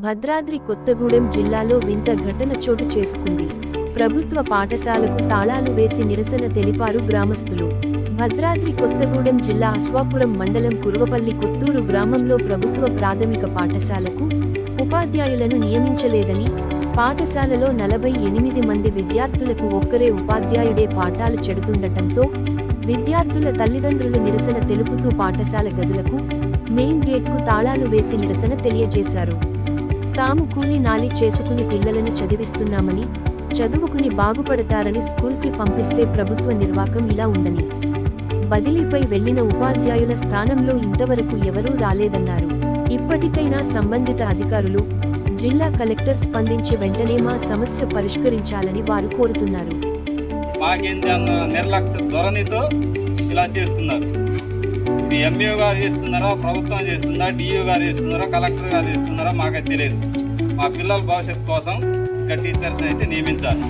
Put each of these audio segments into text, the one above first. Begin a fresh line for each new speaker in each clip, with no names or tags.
భద్రాద్రి కొత్తగూడెం జిల్లాలో వింత ఘటన చోటు చేసుకుంది. ప్రభుత్వ పాఠశాలకు తాళాలు వేసి నిరసన తెలిపారు గ్రామస్తులు. భద్రాద్రి కొత్తగూడెం జిల్లా అశ్వాపురం మండలం కురువపల్లి కొత్తూరు గ్రామంలో ప్రభుత్వ ప్రాథమిక పాఠశాలకు ఉపాధ్యాయులను నియమించలేదని, పాఠశాలలో 48 మంది విద్యార్థులకు ఒక్కరే ఉపాధ్యాయుడే పాఠాలు చెడుతుండటంతో విద్యార్థుల తల్లిదండ్రులు నిరసన తెలుపుతూ పాఠశాల గదులకు, మెయిన్ గేట్కు తాళాలు వేసి నిరసన తెలియజేశారు. తాము కూలి నాలి చేసుకుని పిల్లలను చదివిస్తున్నామని, చదువుకుని బాగుపడతారని స్కూల్కి పంపిస్తే ప్రభుత్వ నిర్వాకం ఇలా ఉందని, బదిలీపై వెళ్లిన ఉపాధ్యాయుల స్థానంలో ఇంతవరకు ఎవరూ రాలేదన్నారు. ఇప్పటికైనా సంబంధిత అధికారులు, జిల్లా కలెక్టర్ స్పందించి వెంటనే మా సమస్య పరిష్కరించాలని వారు కోరుతున్నారు.
నిర్లక్ష్య ధోరణితో ఇలా చేస్తున్నారు. ఇది ఎంఈఓ గారు చేస్తున్నారా, ప్రభుత్వం చేస్తుందా, డిఓ గారు చేస్తున్నారా, కలెక్టర్ గారు చేస్తున్నారా మాకైతే తెలియదు. మా పిల్లల భవిష్యత్తు కోసం ఇక్కడ టీచర్స్ అయితే నియమించాలి.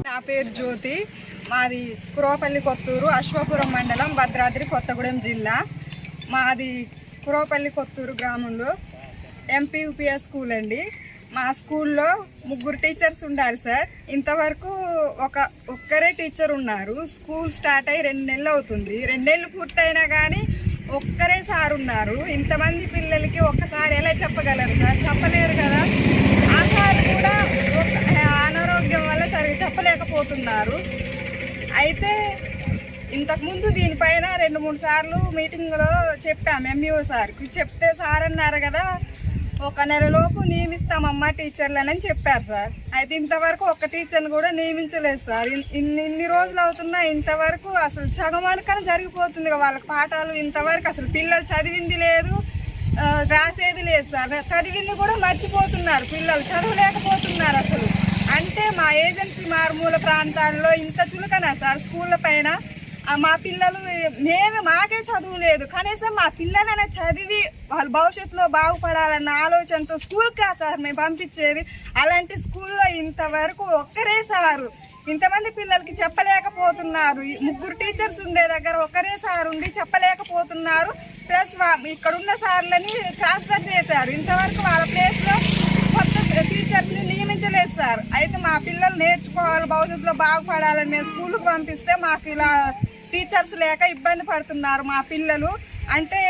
నా పేరు జ్యోతి. మాది కురువపల్లి కొత్తూరు, అశ్వాపురం మండలం, భద్రాద్రి కొత్తగూడెం జిల్లా. మాది కురువపల్లి కొత్తూరు గ్రామంలో ఎంపీయూపీఎస్ స్కూల్ అండి. మా స్కూల్లో 3 టీచర్స్ ఉండాలి సార్. ఇంతవరకు ఒక్కరే టీచర్ ఉన్నారు. స్కూల్ స్టార్ట్ అయ్యి 2 నెలలు అవుతుంది. 2 నెలలు పూర్తయినా కానీ ఒక్కరే సార్ ఉన్నారు. ఇంతమంది పిల్లలకి ఒక్కసారి ఎలా చెప్పగలరు సార్? చెప్పలేరు కదా. ఆ సార్ కూడా అనారోగ్యం వల్ల సరిగ్గా చెప్పలేకపోతున్నారు. అయితే ఇంతకుముందు దీనిపైన 2-3 సార్లు మీటింగ్లో చెప్పాము ఎంఈఓ సార్కి. చెప్తే సార్ అన్నారు కదా, 1 నెలలోపు నియమిస్తామమ్మా టీచర్లని చెప్పారు సార్. అయితే ఇంతవరకు ఒక్క టీచర్ని కూడా నియమించలేదు సార్. ఇన్ని రోజులు అవుతున్నా ఇంతవరకు అసలు సగమనకనే జరిగిపోతుంది వాళ్ళకి పాఠాలు. ఇంతవరకు అసలు పిల్లలు చదివింది లేదు, రాసేది లేదు సార్. చదివింది కూడా మర్చిపోతున్నారు పిల్లలు, చదవలేకపోతున్నారు అసలు. అంటే మా ఏజెన్సీ మారుమూల ప్రాంతాల్లో ఇంత చులకనా సార్ స్కూళ్ళ పైన? మా పిల్లలు మాకే చదువు లేదు, కనీసం మా పిల్లలైనా చదివి వాళ్ళ భవిష్యత్తులో బాగుపడాలన్న ఆలోచనతో స్కూల్కి సార్ మేము పంపించేది. అలాంటి స్కూల్లో ఇంతవరకు ఒక్కరే సారు ఇంతమంది పిల్లలకి చెప్పలేకపోతున్నారు. 3 టీచర్స్ ఉండే దగ్గర ఒక్కరే సార్ ఉండి చెప్పలేకపోతున్నారు. ప్లస్ ఇక్కడున్న సార్లని ట్రాన్స్ఫర్ చేశారు. ఇంతవరకు వాళ్ళ ప్లేస్లో కొత్త టీచర్స్ని నియమించలేదు సార్. అయితే మా పిల్లలు నేర్చుకోవాలి, భవిష్యత్తులో బాగుపడాలని మేము స్కూల్కి పంపిస్తే మాకు ఇలా టీచర్స్ లేక ఇబ్బంది పడుతున్నారు మా పిల్లలు. అంటే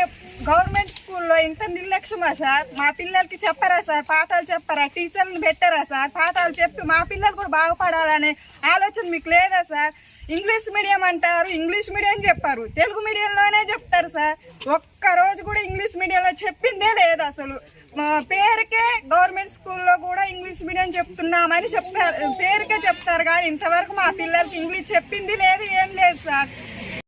గవర్నమెంట్ స్కూల్లో ఇంత నిర్లక్ష్యమా సార్? మా పిల్లలకి చెప్పరా సార్? పాఠాలు చెప్పరా? టీచర్లను పెట్టారా సార్? పాఠాలు చెప్పి మా పిల్లలు కూడా బాగుపడాలనే ఆలోచన మీకు లేదా సార్? ఇంగ్లీష్ మీడియం అంటారు, ఇంగ్లీష్ మీడియం చెప్పారు, తెలుగు మీడియంలోనే చెప్తారు సార్. ఒక్కరోజు కూడా ఇంగ్లీష్ మీడియంలో చెప్పిందే లేదు అసలు. మా పేరుకే గవర్నమెంట్ స్కూల్లో కూడా ఇంగ్లీష్ మీడియం చెప్తున్నామని చెప్తారు, పేరుకే చెప్తారు కానీ ఇంతవరకు మా పిల్లలకి ఇంగ్లీష్ చెప్పింది లేదు, ఏం లేదు సార్.